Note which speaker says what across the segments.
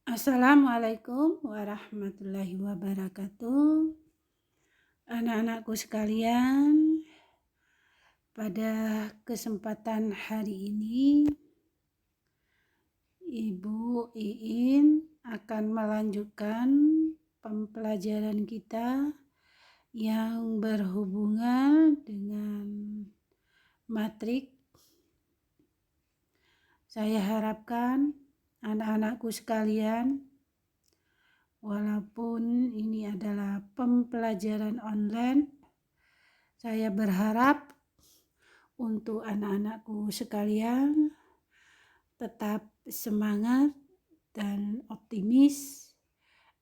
Speaker 1: Assalamualaikum warahmatullahi wabarakatuh. Anak-anakku sekalian, pada kesempatan hari ini Ibu Iin akan melanjutkan pembelajaran kita yang berhubungan dengan matrik. Saya harapkan anak-anakku sekalian, walaupun ini adalah pembelajaran online, saya berharap untuk anak-anakku sekalian tetap semangat dan optimis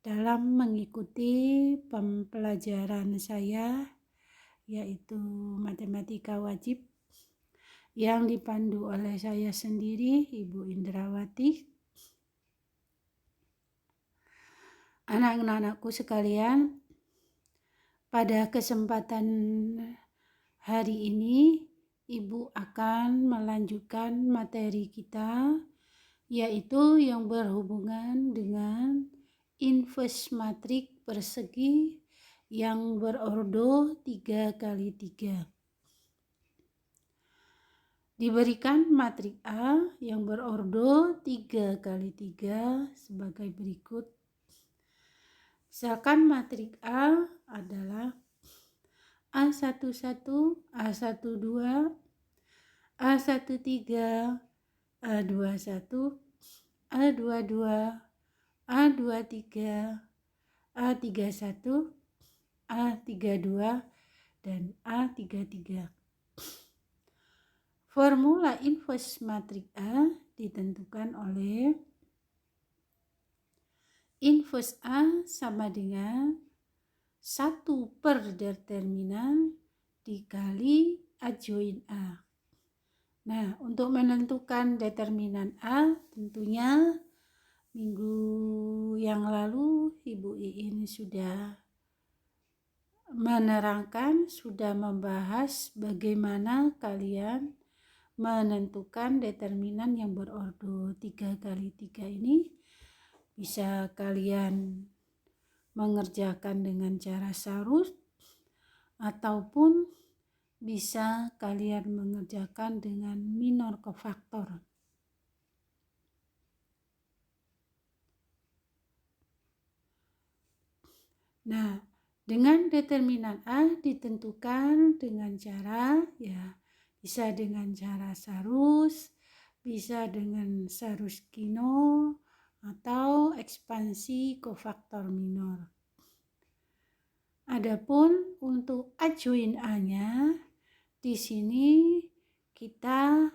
Speaker 1: dalam mengikuti pembelajaran saya, yaitu matematika wajib yang dipandu oleh saya sendiri, Ibu Indrawati. Anak-anakku sekalian, pada kesempatan hari ini Ibu akan melanjutkan materi kita, yaitu yang berhubungan dengan inverse matrik persegi yang berordo 3x3. Diberikan matrik A yang berordo 3x3 sebagai berikut. Misalkan matrik A adalah A11, A12, A13, A21, A22, A23, A31, A32, dan A33. Formula inverse matrik A ditentukan oleh inverse A sama dengan 1/determinan dikali adjoin A. Nah, untuk menentukan determinan A, tentunya minggu yang lalu Ibu Iin sudah menerangkan, sudah membahas bagaimana kalian menentukan determinan yang berordo 3x3 ini. Bisa kalian mengerjakan dengan cara sarus ataupun bisa kalian mengerjakan dengan minor kofaktor. Nah, dengan determinan A ditentukan dengan cara bisa dengan cara sarus, bisa dengan sarus kino, atau ekspansi kofaktor minor. Adapun untuk adjoin A-nya, di sini kita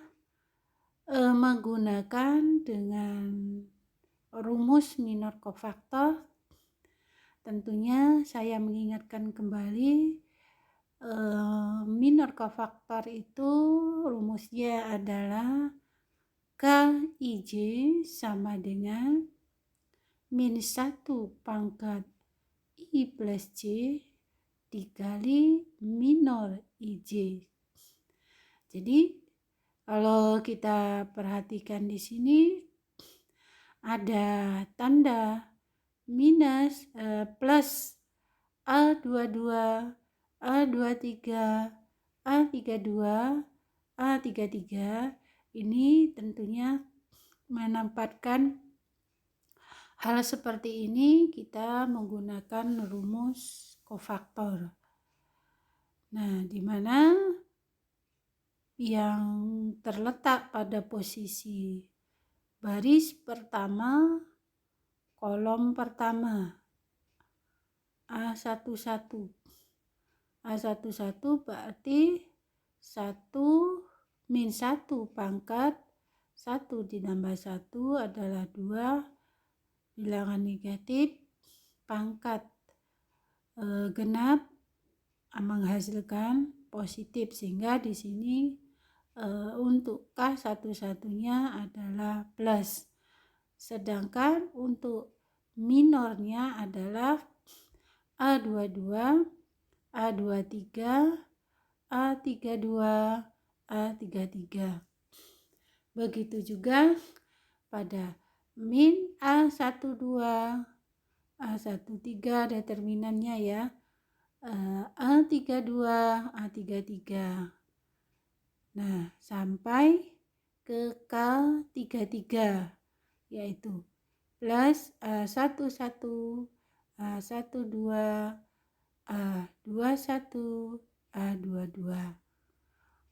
Speaker 1: menggunakan dengan rumus minor kofaktor. Tentunya saya mengingatkan kembali, minor kofaktor itu rumusnya adalah Kij sama dengan min 1 pangkat I plus J dikali minor IJ. Jadi kalau kita perhatikan di sini ada tanda minus plus A22, A23, A32, A33. Ini tentunya menempatkan hal seperti ini kita menggunakan rumus kofaktor. Nah, di mana yang terletak pada posisi baris pertama, kolom pertama, A11. A11 berarti 1 min 1 pangkat 1 ditambah 1 adalah 2 bilangan negatif pangkat genap menghasilkan positif, sehingga di sini untuk K satu-satunya adalah plus. Sedangkan untuk minornya adalah A22, A23, A32, A33. Begitu juga pada min A12, A13 determinannya ya, A32, A33. Nah, sampai ke K33 yaitu plus A11, A12, A21, A22.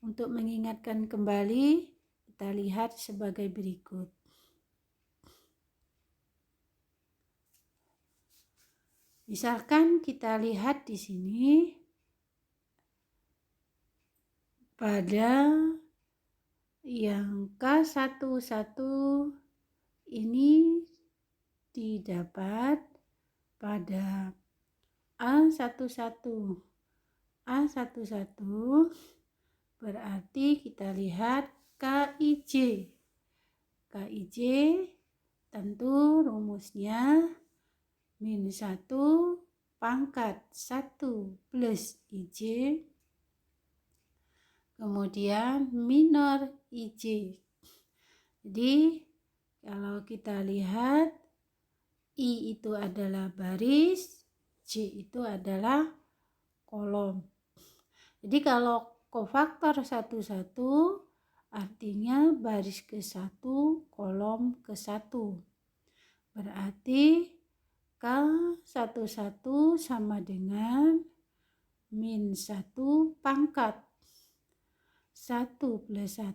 Speaker 1: Untuk mengingatkan kembali, kita lihat sebagai berikut. Misalkan kita lihat di sini pada yang K11 ini didapat pada A11. A11 berarti kita lihat KIJ. KIJ tentu rumusnya min 1 pangkat 1 plus IJ, kemudian minor IJ. Jadi kalau kita lihat I itu adalah baris, J itu adalah kolom. Jadi kalau kofaktor 1, artinya baris ke-1, kolom ke-1. Berarti K11 sama dengan min 1 pangkat 1 plus 1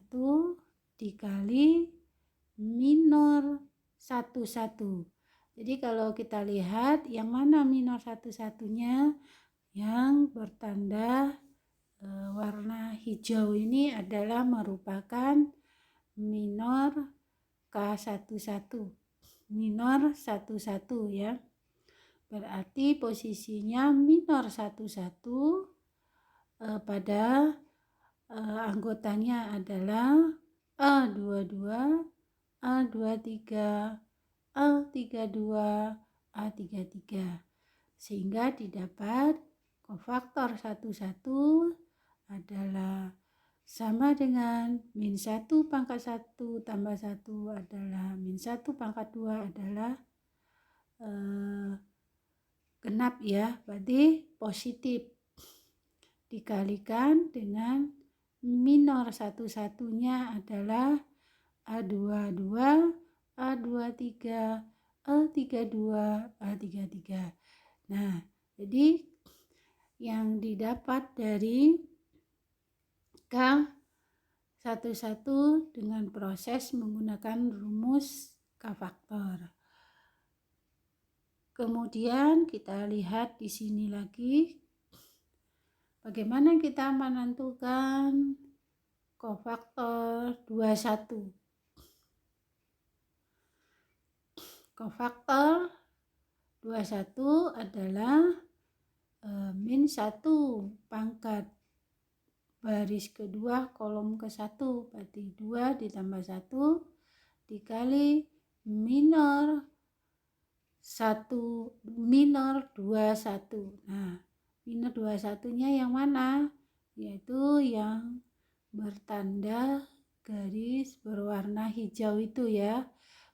Speaker 1: dikali minor 11. Jadi kalau kita lihat yang mana minor 11-nya, yang bertanda warna hijau ini adalah merupakan minor K11. Minor 11 ya. Berarti posisinya minor 11 pada anggotanya adalah A22, A23, A32, A33. Sehingga didapat kofaktor 11 adalah sama dengan min 1 pangkat 1 tambah 1 adalah min 1 pangkat 2 adalah genap ya, berarti positif dikalikan dengan minor 11-nya adalah A22, A23, A32, A33. Nah, jadi yang didapat dari K11 dengan proses menggunakan rumus K-faktor. Kemudian kita lihat di sini lagi bagaimana kita menentukan kofaktor 21. Kofaktor 21 adalah min 1 pangkat baris kedua kolom ke-1, berarti 2 ditambah 1 dikali minor 21. Nah, minor 21-nya yang mana? Yaitu yang bertanda garis berwarna hijau itu ya.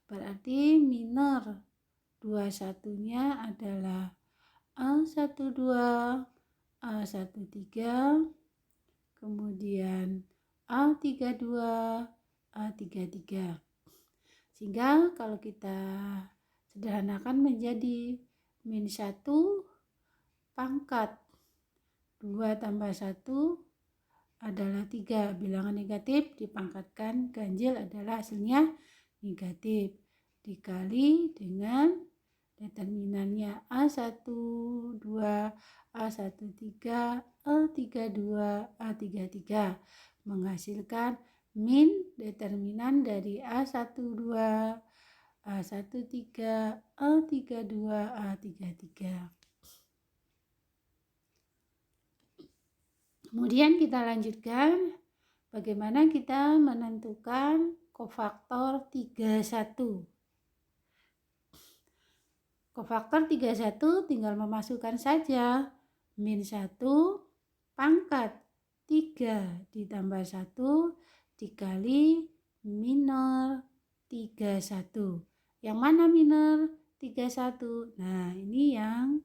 Speaker 1: Berarti minor 21-nya adalah A12, A13, kemudian A32, A33. Sehingga kalau kita sederhanakan menjadi min 1 pangkat 2 tambah 1 adalah 3. Bilangan negatif dipangkatkan ganjil adalah hasilnya negatif. Dikali dengan determinannya A12, A13, A32, A33 menghasilkan min determinan dari A12, A13, A32, A33. Kemudian kita lanjutkan bagaimana kita menentukan kofaktor 31. Kofaktor 31 tinggal memasukkan saja min 1 pangkat 3 ditambah 1 dikali minor 31. Yang mana minor 31? Nah, ini yang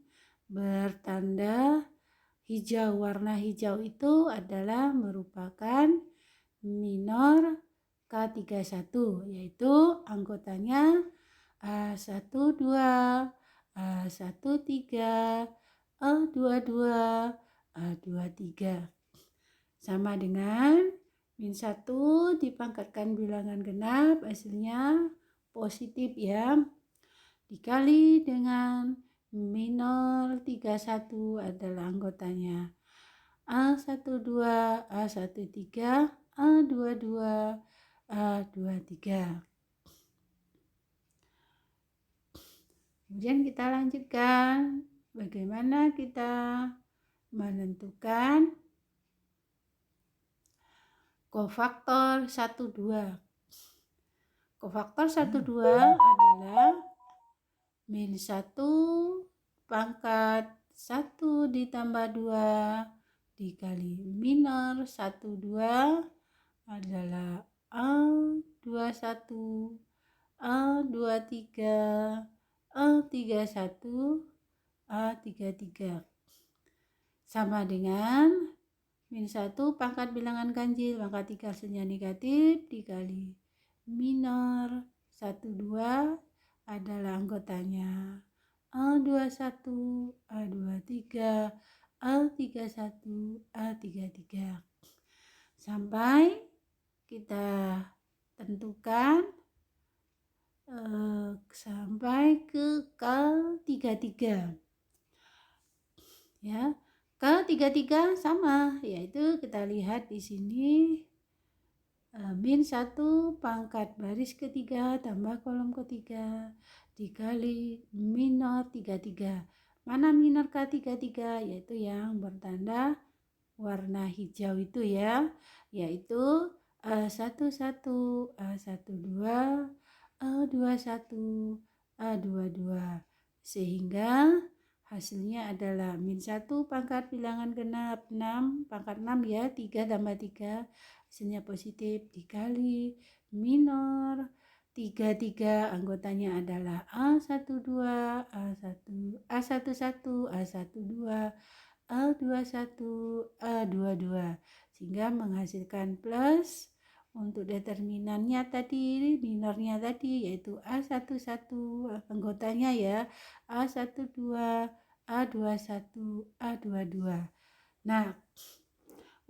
Speaker 1: bertanda hijau. Warna hijau itu adalah merupakan minor K31, yaitu anggotanya A12, A13, A22, A23. Sama dengan min 1 dipangkatkan bilangan genap, hasilnya positif ya. Dikali dengan minor 31 adalah anggotanya A12, A13, A22, A23. Kemudian kita lanjutkan bagaimana kita menentukan kofaktor 12. Kofaktor 12 adalah min 1 pangkat 1 ditambah 2 dikali minor 12 adalah A21, A23, A31, A33. Sama dengan min 1 pangkat bilangan ganjil, pangkat 3 hasilnya negatif, dikali minor 12 adalah anggotanya A21, A23, A31, A33. Sampai kita tentukan sampai ke K33 ya. K33 sama, yaitu kita lihat di sini min 1 pangkat baris ketiga tambah kolom ketiga dikali minor 33. Mana minor K33? Yaitu yang bertanda warna hijau itu ya, yaitu A11, A12, A21, A22. Sehingga hasilnya adalah min 1 pangkat bilangan genap 6, pangkat 6 ya, 3 tambah 3 hasilnya positif, dikali minor 33 anggotanya adalah A12, A1, A11, A12, A21, A22, sehingga menghasilkan plus untuk determinannya tadi, minornya tadi, yaitu A11 anggotanya ya, A12, A21, A22. Nah,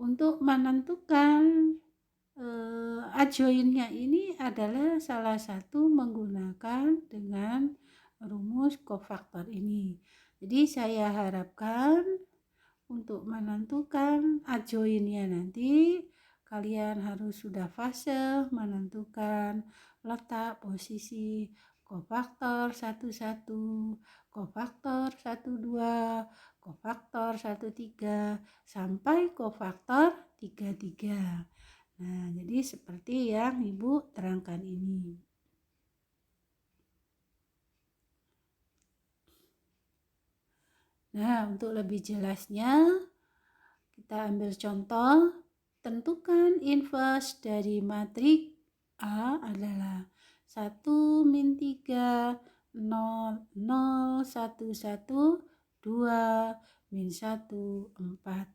Speaker 1: untuk menentukan adjoinnya ini adalah salah satu menggunakan dengan rumus kofaktor ini. Jadi saya harapkan untuk menentukan adjoinnya nanti kalian harus sudah fase menentukan letak posisi kofaktor 11, kofaktor 12, kofaktor 13 sampai kofaktor 33. Nah, jadi seperti yang Ibu terangkan ini. Nah, untuk lebih jelasnya kita ambil contoh. Tentukan inverse dari matriks A adalah 1 min 3 0 0 1 1 2 min 1 4.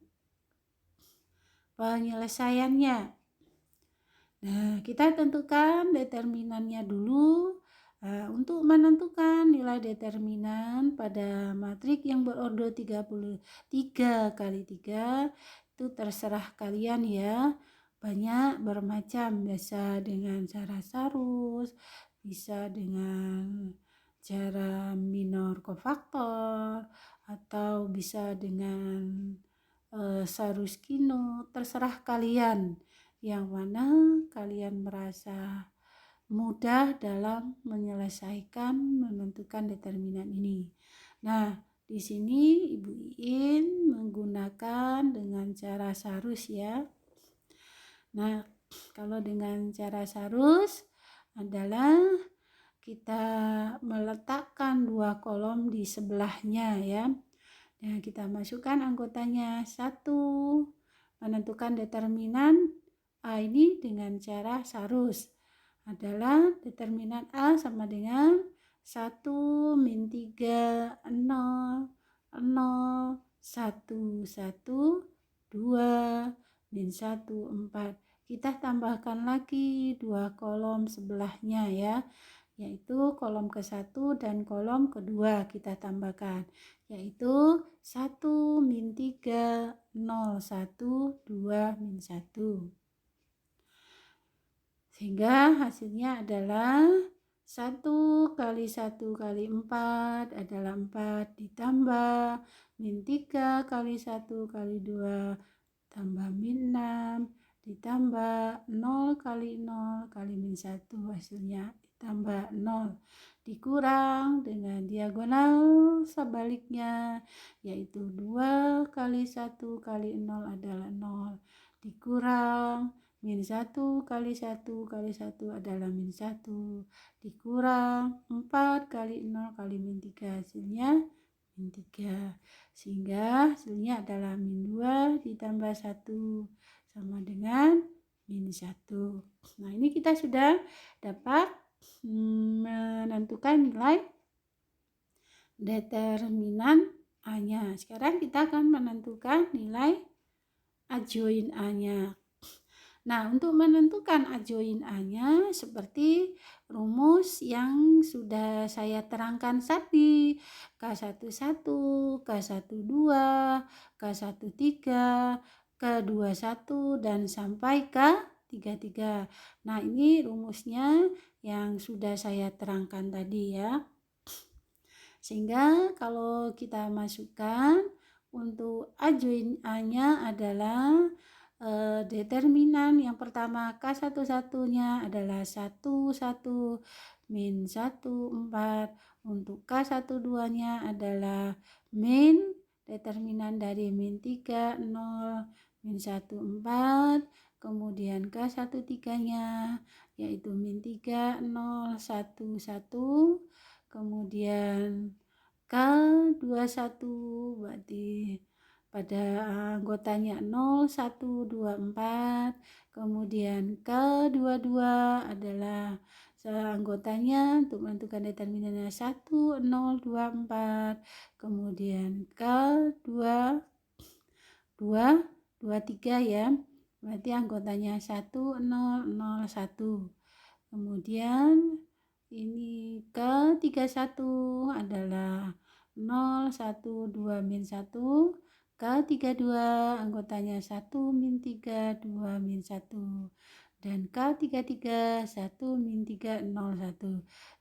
Speaker 1: Penyelesaiannya. Nah, kita tentukan determinannya dulu. Untuk menentukan nilai determinan pada matriks yang berordo 33 kali 3 itu terserah kalian ya. Banyak bermacam, bisa dengan cara sarus, bisa dengan cara minor kofaktor, atau bisa dengan sarus kino, terserah kalian yang mana kalian merasa mudah dalam menyelesaikan menentukan determinan ini. Nah, di sini Ibu Iin menggunakan dengan cara sarus ya. Nah, kalau dengan cara sarus adalah kita meletakkan 2 kolom di sebelahnya ya. Nah, kita masukkan anggotanya 1, menentukan determinan A ini dengan cara sarus. adalah determinan A sama dengan 1 min 3 0 0 1 1 2 min 1 4. Kita tambahkan lagi dua kolom sebelahnya ya, yaitu kolom ke-1 dan kolom kedua kita tambahkan, yaitu 1 min 3 0 1 2 min 1. Sehingga hasilnya adalah 1 kali 1 kali 4 adalah 4 ditambah min 3 kali 1 kali 2 tambah min 6 ditambah 0 kali 0 kali min 1 hasilnya ditambah 0 dikurang dengan diagonal sebaliknya, yaitu 2 kali 1 kali 0 adalah 0 dikurang min 1 kali 1 kali 1 adalah min 1 dikurang 4 kali 0 kali min 3 hasilnya min 3, sehingga hasilnya adalah min 2 ditambah 1 sama dengan min 1. Nah, ini kita sudah dapat menentukan nilai determinan A-nya. Sekarang kita akan menentukan nilai adjoin A-nya. Nah, untuk menentukan adjoin A-nya seperti rumus yang sudah saya terangkan tadi, K11, K12, K13, K21 dan sampai K33. Nah, ini rumusnya yang sudah saya terangkan tadi ya. Sehingga kalau kita masukkan untuk adjoin A-nya adalah determinan yang pertama K11-nya adalah 1 1 min 1 4, untuk K12-nya adalah min determinan dari min 3 0 min 1 4, kemudian K13-nya yaitu min 3 0 1 1, kemudian K21 berarti pada anggotanya 0 1 2 4, kemudian K22 adalah anggotanya untuk menentukan determinannya 1 0 2 4, kemudian K2 2 23 ya, berarti anggotanya 1 0 0 1, kemudian ini K31 adalah 0 1 2 min 1, K32 anggotanya 1 min 3 2 min 1, dan K33 1 min 3 0 1.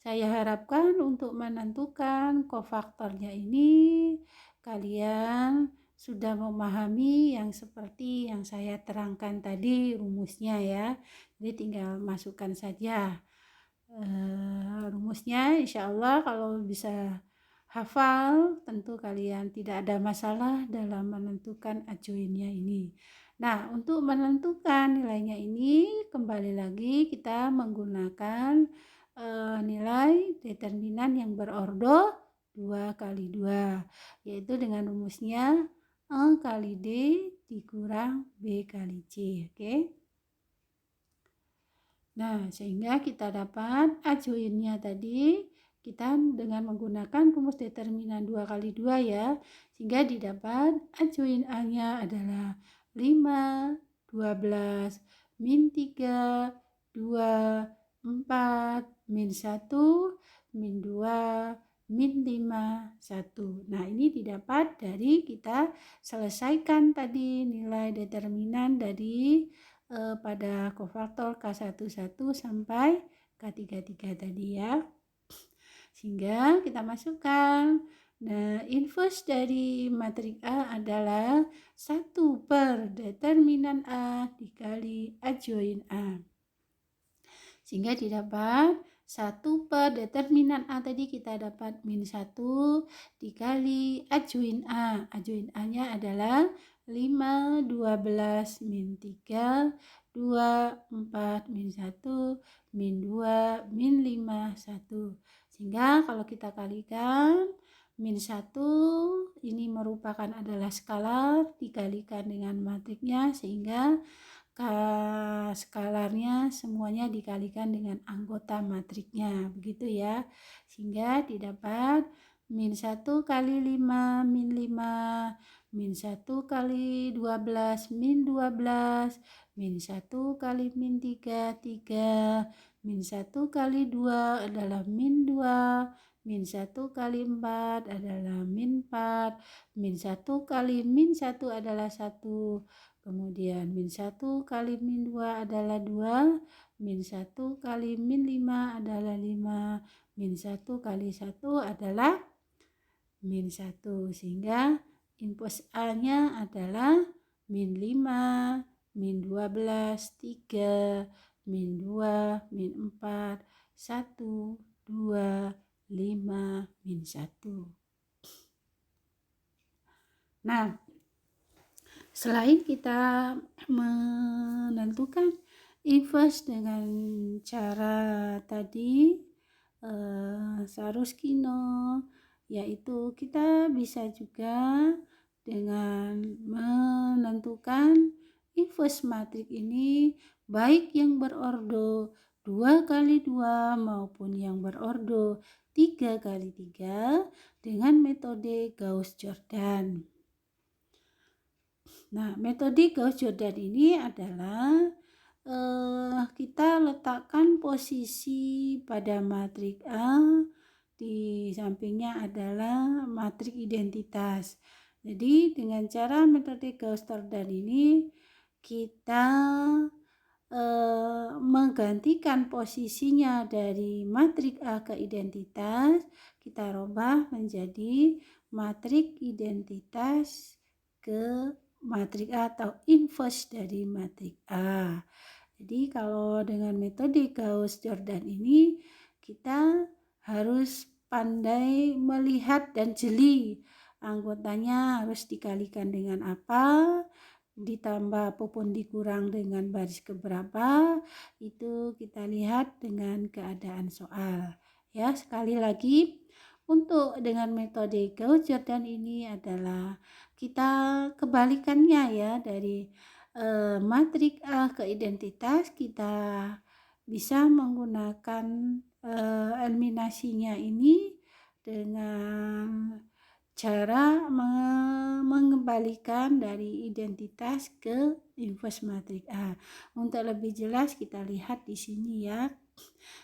Speaker 1: Saya harapkan untuk menentukan kofaktornya ini kalian sudah memahami yang seperti yang saya terangkan tadi rumusnya ya. Jadi tinggal masukkan saja rumusnya. Insya Allah kalau bisa hafal, tentu kalian tidak ada masalah dalam menentukan adjoinnya ini. Nah, untuk menentukan nilainya ini kembali lagi kita menggunakan nilai determinan yang berordo 2 kali 2, yaitu dengan rumusnya A kali D dikurang B kali C. Oke? Nah, sehingga kita dapat adjoinnya tadi kita dengan menggunakan rumus determinan 2 kali 2 ya, sehingga didapat adjoin A-nya adalah 5, 12, min 3, 2, 4, min 1, min 2, min 5, 1. Nah, ini didapat dari kita selesaikan tadi nilai determinan dari pada kofaktor K11 sampai K33 tadi ya. Sehingga kita masukkan. Nah, inverse dari matriks A adalah 1 per determinan A dikali adjoin A. Sehingga didapat 1 per determinan A tadi kita dapat min 1 dikali adjoin A. Adjoin A-nya adalah 5, 12, min 3, 2, 4, min 1, min 2, min 5, 1. Sehingga kalau kita kalikan, min 1 ini merupakan adalah skalar dikalikan dengan matriknya, sehingga skalarnya semuanya dikalikan dengan anggota matriknya, begitu ya. Sehingga didapat min 1 kali 5 min 5, min 1 kali 12 min 12, min 1 kali min 3, 3, min 1 kali 2 adalah min 2, min 1 kali 4 adalah min 4, min 1 kali min 1 adalah 1, kemudian min 1 kali min 2 adalah 2, min 1 kali min 5 adalah 5, min 1 kali 1 adalah min 1, sehingga input A-nya adalah min 5, min 12, 3, min 2, min 4, 1, 2, 5, min 1. Nah, selain kita menentukan inverse dengan cara tadi Saruskino, yaitu kita bisa juga dengan menentukan inverse matrik ini baik yang berordo 2 kali 2 maupun yang berordo 3 kali 3 dengan metode Gauss-Jordan. Nah, metode Gauss-Jordan ini adalah kita letakkan posisi pada matrik A, di sampingnya adalah matrik identitas. Jadi dengan cara metode Gauss-Jordan ini kita menggantikan posisinya dari matrik A ke identitas, kita rubah menjadi matrik identitas ke matrik A atau inverse dari matrik A. Jadi kalau dengan metode Gauss-Jordan ini kita harus pandai melihat dan jeli anggotanya harus dikalikan dengan apa, ditambah apapun dikurang dengan baris keberapa, itu kita lihat dengan keadaan soal. Ya, sekali lagi untuk dengan metode Gauss-Jordan ini adalah kita kebalikannya ya, dari matrik A ke identitas kita bisa menggunakan eliminasinya ini dengan cara mengembalikan dari identitas ke inverse matrik A. Untuk lebih jelas kita lihat di sini ya.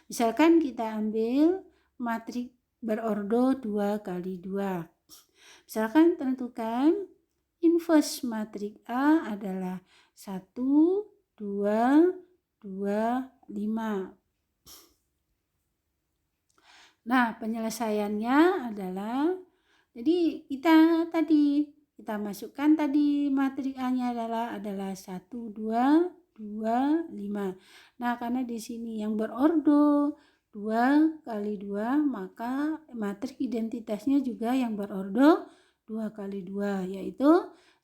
Speaker 1: Misalkan kita ambil matrik berordo 2 kali 2. Misalkan tentukan inverse matrik A adalah 1, 2, 2, 5. Nah, penyelesaiannya adalah, jadi kita masukkan tadi matrik A-nya adalah 1, 2, 2, 5. Nah, karena di sini yang berordo 2 kali 2, maka matrik identitasnya juga yang berordo 2 kali 2, yaitu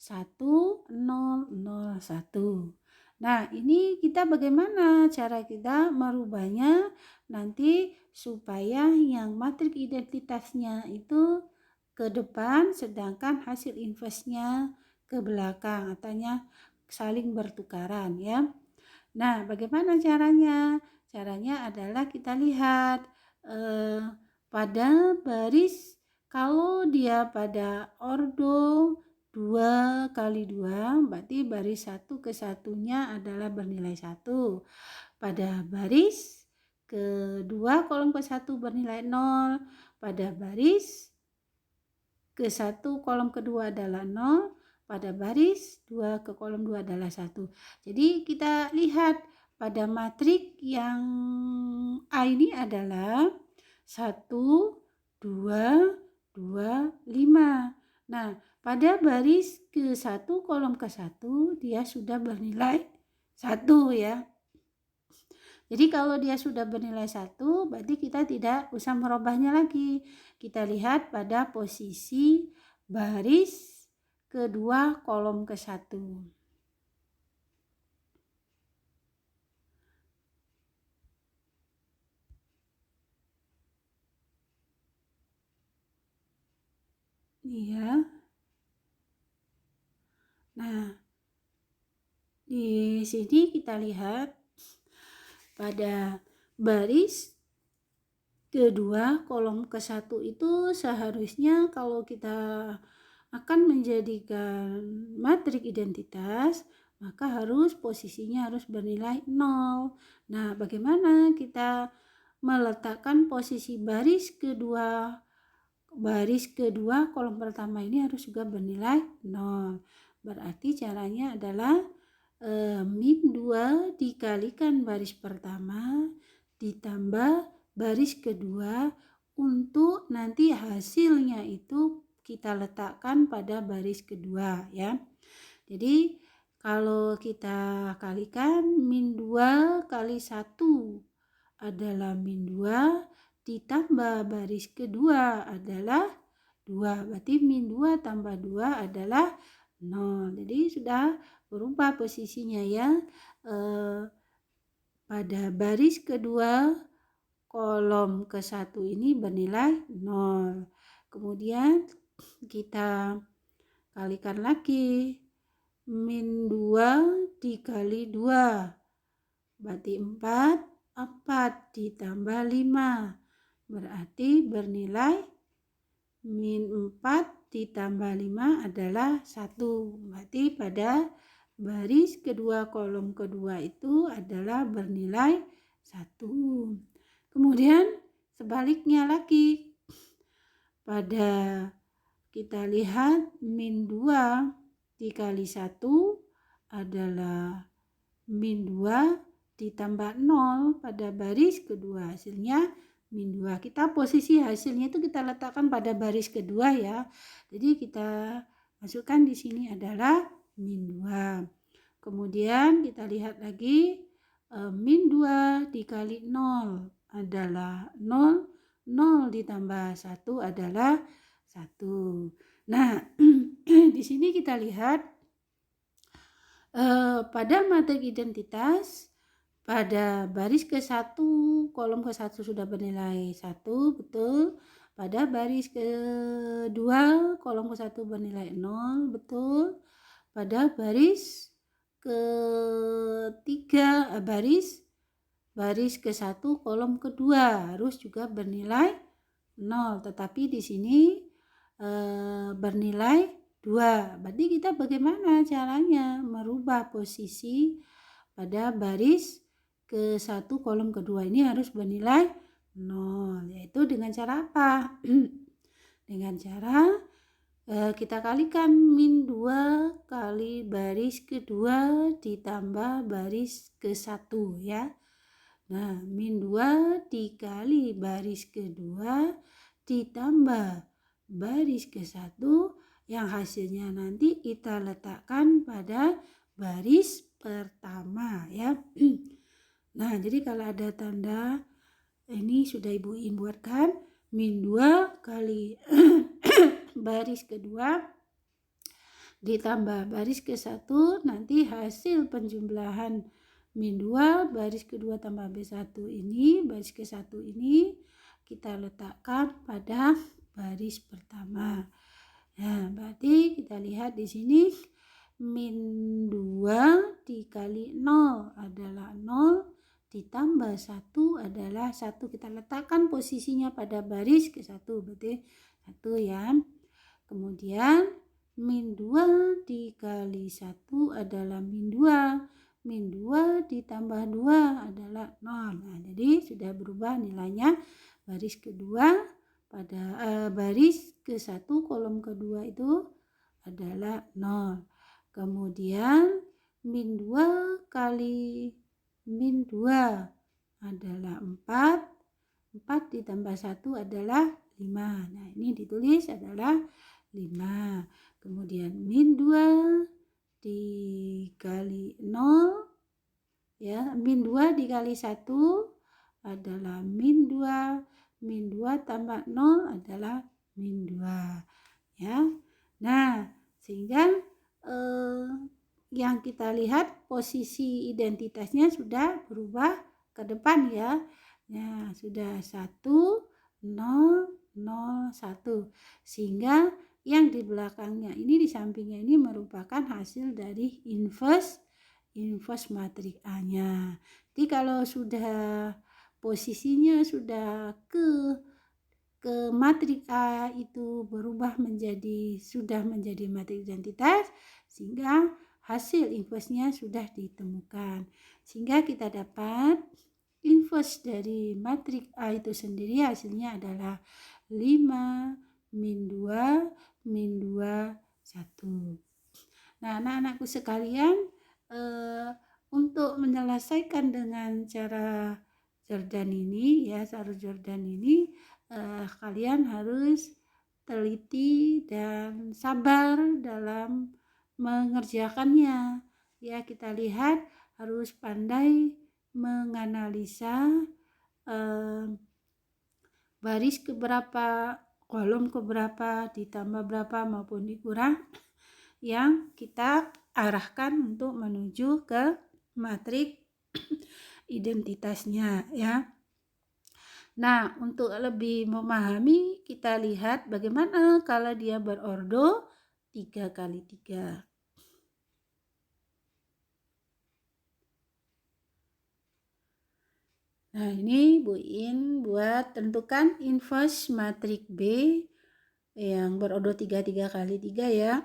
Speaker 1: 1, 0, 0, 1. Nah, ini kita bagaimana cara kita merubahnya nanti supaya yang matrik identitasnya itu ke depan sedangkan hasil inverse-nya ke belakang, artinya saling bertukaran ya. Nah, bagaimana caranya? Caranya adalah kita lihat pada baris, kalau dia pada ordo 2 kali 2, berarti baris 1 ke satunya adalah bernilai 1. Pada baris kedua kolom ke 1 bernilai 0. Pada baris ke 1 kolom kedua adalah 0. Pada baris 2 ke kolom 2 adalah 1. Jadi kita lihat pada matrik yang A ini adalah 1, 2, 2, 5. Nah, pada baris ke 1 kolom ke 1 dia sudah bernilai 1 ya. Jadi kalau dia sudah bernilai 1, berarti kita tidak usah merubahnya lagi. Kita lihat pada posisi baris kedua kolom ke 1. Iya. Nah, Di sini kita lihat pada baris kedua kolom ke-1 itu seharusnya kalau kita akan menjadikan matrik identitas, maka posisinya harus bernilai 0. Nah, bagaimana kita meletakkan posisi baris kedua kolom pertama ini harus juga bernilai 0. Berarti caranya adalah min 2 dikalikan baris pertama ditambah baris kedua untuk nanti hasilnya itu kita letakkan pada baris kedua ya. Jadi kalau kita kalikan min 2 kali 1 adalah min 2 ditambah baris kedua adalah 2. Berarti min 2 tambah 2 adalah 0. Jadi sudah berubah posisinya ya. Pada baris kedua kolom ke-1 ini bernilai 0. Kemudian kita kalikan lagi. Min 2 dikali 2 berarti 4 ditambah 5 berarti bernilai min 4 ditambah 5 adalah 1. Berarti pada baris kedua kolom kedua itu adalah bernilai 1. Kemudian sebaliknya lagi, pada kita lihat min 2 dikali 1 adalah min 2 ditambah 0 pada baris kedua, hasilnya min 2. Kita posisi hasilnya itu kita letakkan pada baris kedua ya. Jadi kita masukkan di sini adalah min 2. Kemudian kita lihat lagi min 2 dikali 0 adalah 0. 0 ditambah 1 adalah 1. Nah, di sini kita lihat pada matrik identitas pada baris ke-1 kolom ke-1 sudah bernilai 1, betul. Pada baris kedua kolom ke-1 bernilai 0, betul. Pada baris ketiga baris ke-1 kolom kedua harus juga bernilai 0, tetapi di sini bernilai 2. Berarti kita bagaimana caranya merubah posisi pada baris ke-1 kolom kedua ini harus bernilai 0, yaitu dengan cara apa? Dengan cara kita kalikan min 2 kali baris kedua ditambah baris ke-1 ya. Nah, min 2 dikali baris kedua ditambah baris ke-1 yang hasilnya nanti kita letakkan pada baris pertama ya. Nah, jadi kalau ada tanda ini sudah Ibu buatkan min 2 kali baris kedua ditambah baris ke-1, nanti hasil penjumlahan min 2 baris kedua tambah B1 ini, baris ke-1 ini kita letakkan pada baris pertama. Nah, berarti kita lihat di sini min 2 dikali 0 adalah 0 ditambah 1 adalah 1. Kita letakkan posisinya pada baris ke-1, berarti 1 ya. Kemudian min 2 dikali 1 adalah min 2. Min 2 ditambah 2 adalah 0. Nah, jadi sudah berubah nilainya. Baris kedua pada baris ke-1 kolom kedua itu adalah 0. Kemudian min 2 kali min 2 adalah 4. 4 ditambah 1 adalah 5. Nah, ini ditulis adalah 5. Kemudian min 2 dikali 0 ya, min 2 dikali 1 adalah min 2. Min 2 tambah 0 adalah min 2 ya. Nah, sehingga yang kita lihat posisi identitasnya sudah berubah ke depan ya. Nah, sudah 1 0 0 1, sehingga yang di belakangnya ini, di sampingnya ini merupakan hasil dari inverse inverse matriks A-nya. Jadi kalau sudah posisinya sudah ke matriks A itu berubah sudah menjadi matriks identitas, sehingga hasil inverse-nya sudah ditemukan. Sehingga kita dapat inverse dari matriks A itu sendiri hasilnya adalah 5, min 2, min 2, 1. Nah, anak-anakku sekalian, untuk menyelesaikan dengan cara Jordan ini, kalian harus teliti dan sabar dalam mengerjakannya. Ya, kita lihat harus pandai menganalisa baris keberapa, kolom keberapa, ditambah berapa maupun dikurang yang kita arahkan untuk menuju ke matriks identitasnya, ya. Nah, untuk lebih memahami, kita lihat bagaimana kalau dia berordo 3 kali 3. Nah, ini Bu In buat tentukan inverse matriks B yang berordo 3 kali 3 ya.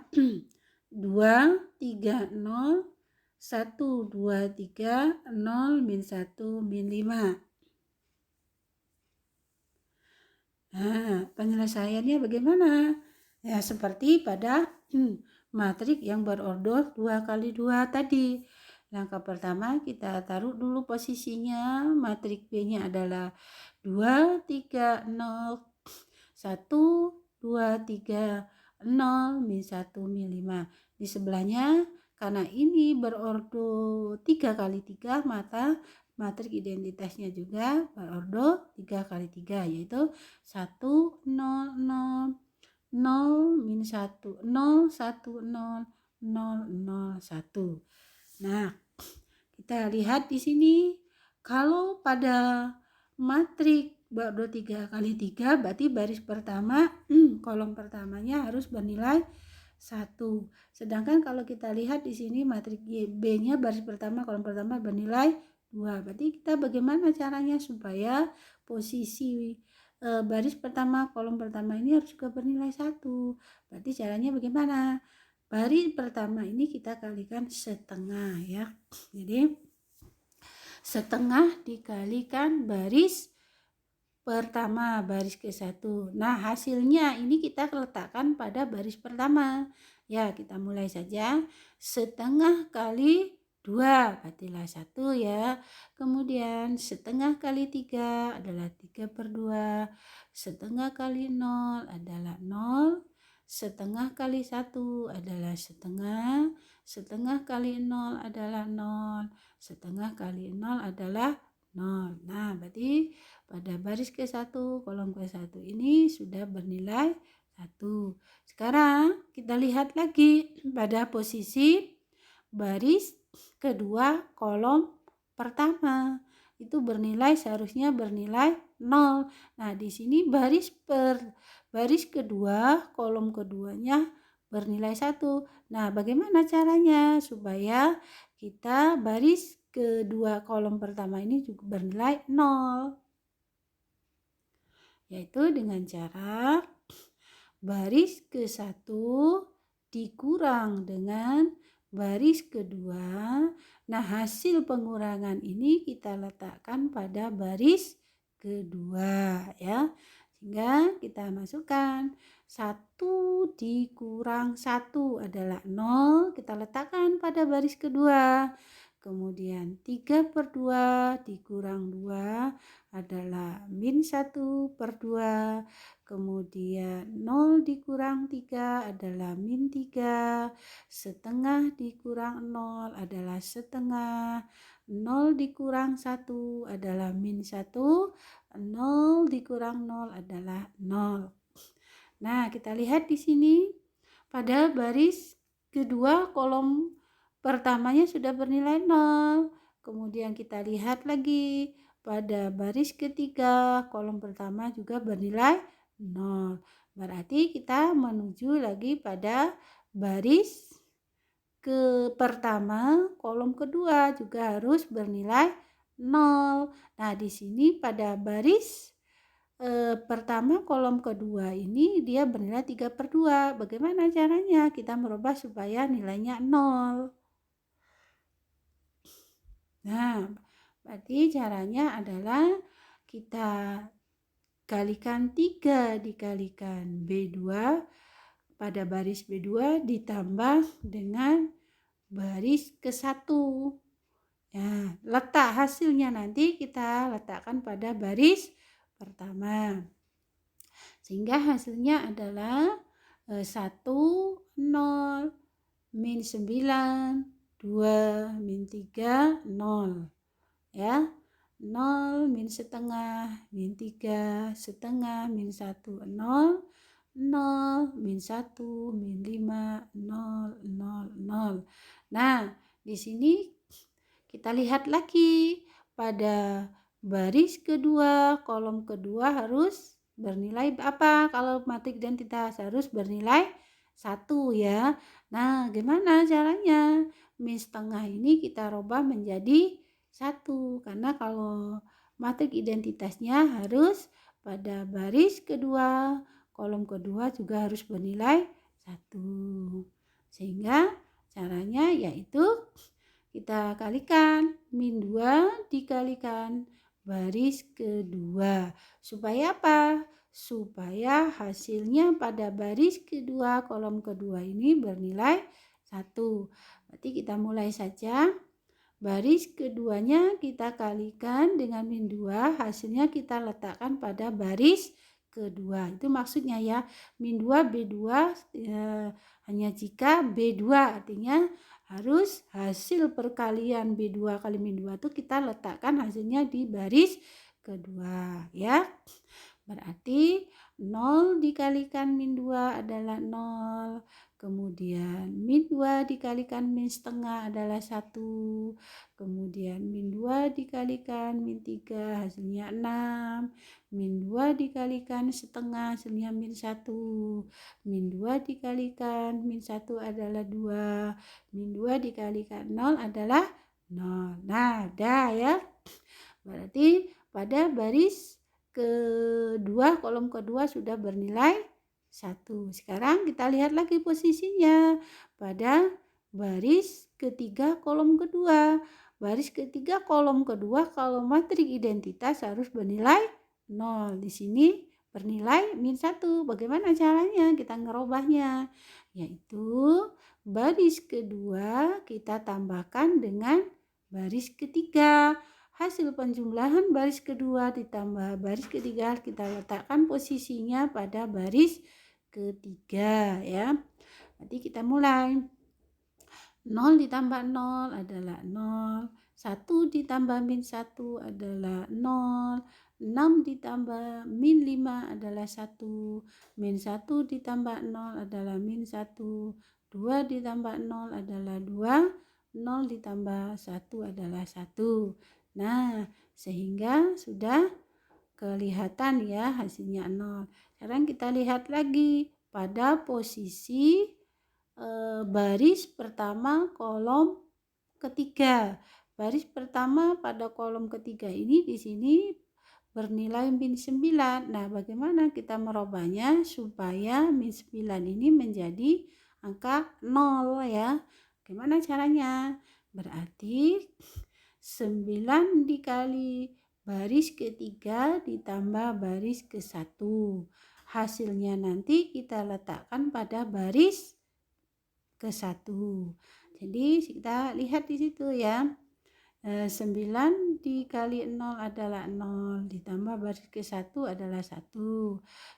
Speaker 1: 2, 3, 0, 1, 2, 3, 0, min 1, min 5. Nah, penyelesaiannya bagaimana? Ya, seperti pada matriks yang berordo 2 kali 2 tadi. Langkah pertama kita taruh dulu posisinya. Matriks B-nya adalah 2, 3, 0, 1, 2, 3, 0, min 1, min 5. Di sebelahnya, karena ini berordo 3 kali 3, maka matriks identitasnya juga berordo 3 kali 3, yaitu 1, 0, 0, 0, min 1, 0, 1, 0, 0, 0, 1. Nah, kita lihat di sini, kalau pada matriks berordo 3 kali 3, berarti baris pertama, kolom pertamanya harus bernilai 1. Sedangkan kalau kita lihat di sini matriks B-nya baris pertama, kolom pertama bernilai 2. Berarti kita bagaimana caranya supaya posisi baris pertama, kolom pertama ini harus juga bernilai 1. Berarti caranya bagaimana? Baris pertama ini kita kalikan setengah, ya. Jadi setengah dikalikan baris pertama, baris ke-1. Nah, hasilnya ini kita letakkan pada baris pertama. Ya, kita mulai saja. Setengah kali 2, berartilah 1 ya. Kemudian setengah kali 3 adalah 3/2. Setengah kali 0 adalah 0. Setengah kali 1 adalah setengah. Setengah kali 0 adalah 0. Setengah kali 0 adalah 0. Nah, berarti pada baris ke-1, kolom ke-1 ini sudah bernilai 1. Sekarang kita lihat lagi pada posisi baris kedua, kolom pertama. Itu seharusnya bernilai 0. Nah, di sini baris kedua, kolom keduanya bernilai 1. Nah, bagaimana caranya supaya kita baris kedua kolom pertama ini juga bernilai 0? Yaitu dengan cara baris ke-1 dikurang dengan baris kedua. Nah, hasil pengurangan ini kita letakkan pada baris kedua, ya. Sehingga kita masukkan 1 dikurang 1 adalah 0, kita letakkan pada baris kedua. Kemudian 3/2 dikurang 2 adalah min 1/2. Kemudian 0 dikurang 3 adalah min 3. Setengah dikurang 0 adalah setengah. 0 dikurang 1 adalah min 1. 0 dikurang 0 adalah 0. Nah, kita lihat di sini pada baris kedua kolom pertamanya sudah bernilai 0. Kemudian kita lihat lagi pada baris ketiga kolom pertama juga bernilai 0. Berarti kita menuju lagi pada baris ke pertama, kolom kedua juga harus bernilai 0. Nah, di sini pada baris pertama kolom kedua ini dia bernilai 3/2. Bagaimana caranya? Kita merubah supaya nilainya 0. Nah, berarti caranya adalah kita kalikan 3 dikalikan B2 pada baris B2 ditambah dengan baris ke-1. Ya, letak hasilnya nanti kita letakkan pada baris pertama. Sehingga hasilnya adalah 1, 0, min 9, 2, min 3, 0. Ya, 0, min setengah, min 3, setengah, min 1, 0, 0, min 1, min 5, 0, 0, 0. Nah, di sini kita lihat lagi pada baris kedua, kolom kedua harus bernilai apa? Kalau matrik identitas harus bernilai 1 ya. Nah, gimana caranya? Min setengah ini kita rubah menjadi 1 karena kalau matrik identitasnya harus pada baris kedua, kolom kedua juga harus bernilai 1. Sehingga caranya yaitu kita kalikan min 2 dikalikan baris kedua. Supaya apa? Supaya hasilnya pada baris kedua kolom kedua ini bernilai 1. Berarti kita mulai saja. Baris keduanya kita kalikan dengan min 2, hasilnya kita letakkan pada baris kedua. Itu maksudnya ya, min 2 B2 hanya jika B2 artinya harus hasil perkalian B2 kali min 2 itu kita letakkan hasilnya di baris kedua ya. Berarti 0 dikalikan min 2 adalah 0. Kemudian min 2 dikalikan min setengah adalah 1. Kemudian min 2 dikalikan min 3 hasilnya 6. Min 2 dikalikan setengah hasilnya min 1. Min 2 dikalikan min 1 adalah 2. Min 2 dikalikan 0 adalah 0. Nah, dah ya. Berarti pada baris kedua, kolom kedua sudah bernilai 1. Sekarang kita lihat lagi posisinya pada baris ketiga kolom kedua. Baris ketiga kolom kedua kalau matrik identitas harus bernilai 0. Di sini bernilai min 1. Bagaimana caranya kita ngerubahnya? Yaitu baris kedua kita tambahkan dengan baris ketiga. Hasil penjumlahan baris kedua ditambah baris ketiga kita letakkan posisinya pada baris ketiga ya. Nanti kita mulai. 0 ditambah 0 adalah 0. 1 ditambah min 1 adalah 0. 6 ditambah min 5 adalah 1. Min 1 ditambah 0 adalah min 1. 2 ditambah 0 adalah 2. 0 ditambah 1 adalah 1. Nah, sehingga sudah kelihatan ya hasilnya 0. Sekarang kita lihat lagi pada posisi baris pertama kolom ketiga. Baris pertama pada kolom ketiga ini di sini bernilai min 9. Nah, bagaimana kita merubahnya supaya min 9 ini menjadi angka 0 ya. Bagaimana caranya? Berarti 9 dikali baris ketiga ditambah baris ke-1. Hasilnya nanti kita letakkan pada baris ke-1. Jadi kita lihat di situ ya. 9 dikali 0 adalah 0 ditambah baris ke-1 adalah 1.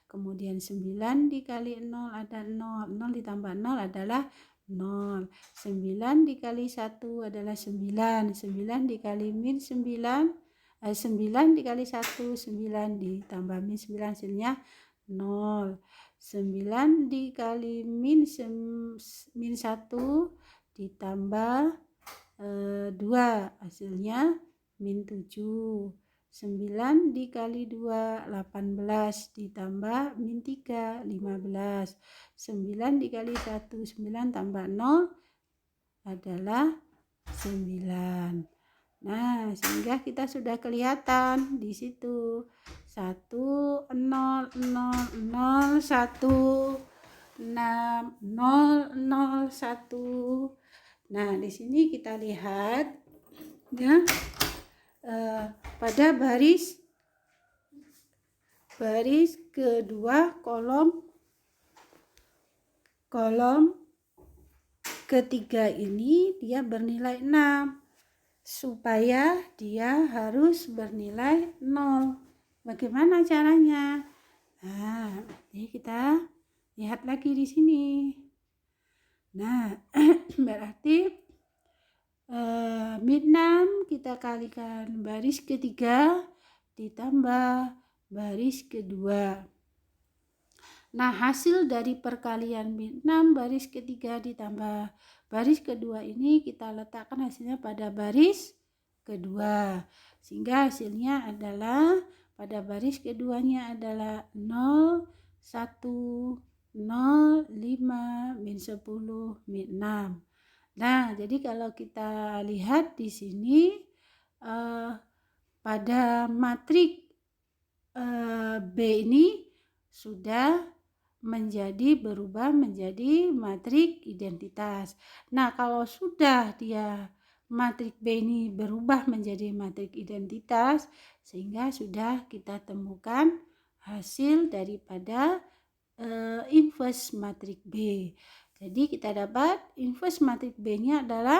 Speaker 1: Kemudian 9 dikali 0 ada 0. 0 ditambah 0 adalah 0. 9 dikali 1 adalah 9. 9 dikali min 9. 9 dikali 1, 9 ditambah min 9 hasilnya 0. 9 dikali min 1 ditambah 2 hasilnya min 7. 9 dikali 2 18 ditambah min 3 15. 9 dikali 1 9 tambah 0 adalah 9. Nah, sehingga kita sudah kelihatan di situ 1 0 0 0 1 6 0 0 1. Nah, di sini kita lihat ya pada baris kedua kolom ketiga ini dia bernilai 6. Supaya dia harus bernilai 0. Bagaimana caranya? Nah, jadi kita lihat lagi di sini. Nah, berarti min 6 kita kalikan baris ketiga ditambah baris kedua. Nah, hasil dari perkalian min 6 baris ketiga ditambah baris kedua ini kita letakkan hasilnya pada baris kedua. Sehingga hasilnya adalah pada baris keduanya adalah 0, 1, 0, 5, min 10, min 6. Nah, jadi kalau kita lihat di sini pada matrik B ini sudah berubah menjadi matrik identitas. Nah, kalau sudah dia matrik B ini berubah menjadi matrik identitas, sehingga sudah kita temukan hasil daripada inverse matrik B. Jadi kita dapat inverse matrik B-nya adalah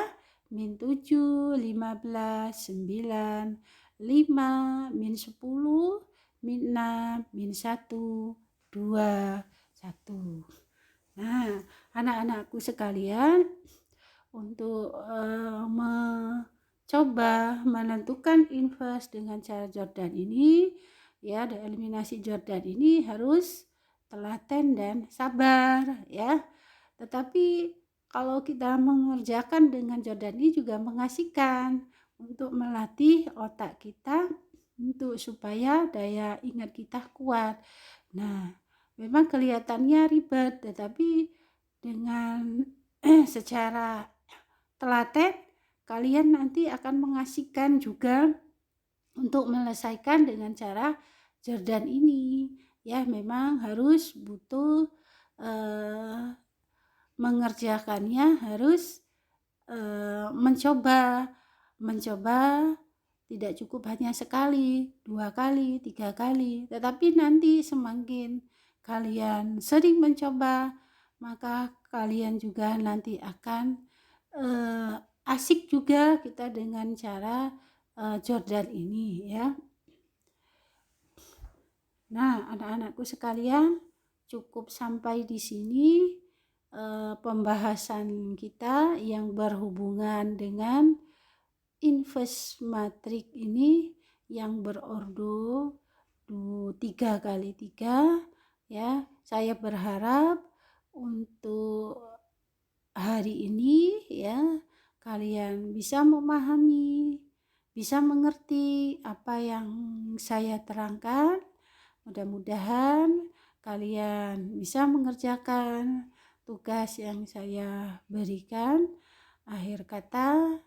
Speaker 1: min 7, 15, 9, 5, min 10, min 6, min 1, 2, 1. Nah, anak-anakku sekalian, untuk mencoba menentukan inverse dengan cara Jordan ini, ya, eliminasi Jordan ini harus telaten dan sabar, ya. Tetapi kalau kita mengerjakan dengan Jordan ini juga mengasihkan untuk melatih otak kita untuk supaya daya ingat kita kuat. Nah, memang kelihatannya ribet, tetapi dengan secara telaten kalian nanti akan mengasihkan juga untuk menyelesaikan dengan cara Jordan ini. Ya, memang harus butuh mengerjakannya, harus mencoba tidak cukup hanya sekali, 2 kali, 3 kali, tetapi nanti semakin kalian sering mencoba, maka kalian juga nanti akan asik juga kita dengan cara Jordan ini, ya. Nah, anak-anakku sekalian, cukup sampai di sini pembahasan kita yang berhubungan dengan inverse matrik ini yang berordo 3 kali 3, ya. Saya berharap untuk hari ini, ya, kalian bisa memahami, bisa mengerti apa yang saya terangkan. Mudah-mudahan kalian bisa mengerjakan tugas yang saya berikan. Akhir kata,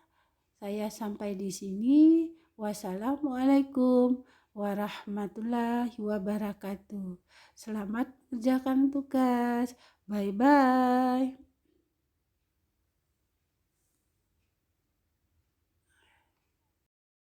Speaker 1: saya sampai di sini. Wassalamualaikum warahmatullahi wabarakatuh. Selamat mengerjakan tugas. Bye-bye.